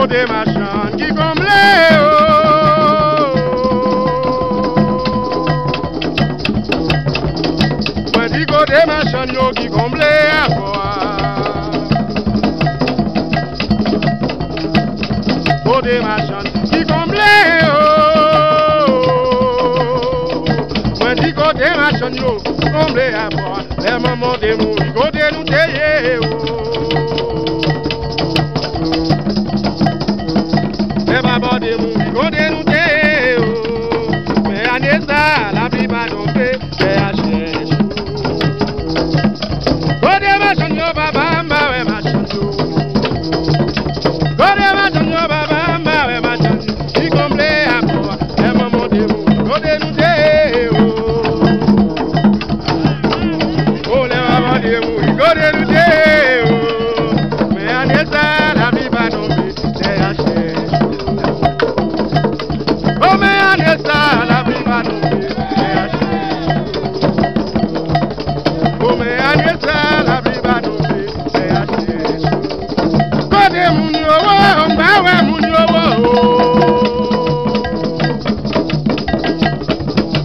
Côté machin qui comble moi dis côté machin yo qui comble à côté machin qui comble moi dis côté machin yo comble à les mamans de mourir côté nous tailler Baba de mourir côté nous tailler mais année ça la vie va tomber c'est à chercher côté machin yo baba mbawe machin yo côté machin yo baba mbawe machin qui comble à quoi les mamans de mourir côté nous tailler oh les mamans de mourir côté nous tailler mais année ça la vie va tomber c'est à chercher la vie va tomber, la vie va tomber, côté Mounio, Mbawe Mounio,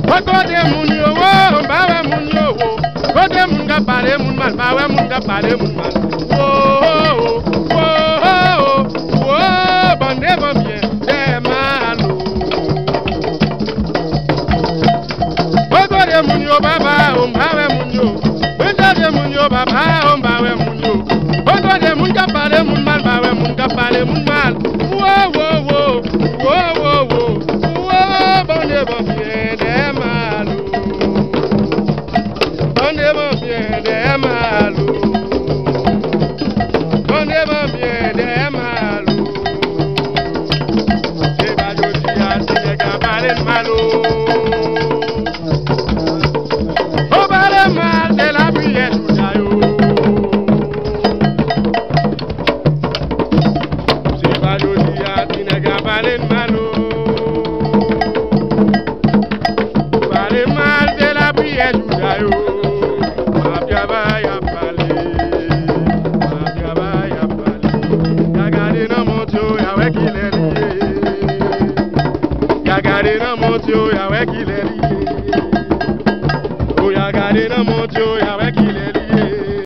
côté Mounio, Mbawe Mounio, côté Munga Pare Munman, Mbawe Munga Pare Munman, bande bien, c'est malo. Munyo baba ombawe munyo Benda de munyo baba ombawe munyo Bondo de munga pare munmal bawe munga pare munmal Wo wo wo wo wo wo wo bonde bon bien de malo Bonde bon bien de malo Bonde bon bien de malo C'est pas jodi a c'est ga pare malo mal de la vie tout d'ailleurs c'est pas joli à Tinega parler malo parler mal de la vie tout d'ailleurs ma bien va ya parler gagare na moto ya wekileli gagare na moto ya wekileli Gagare na moto ya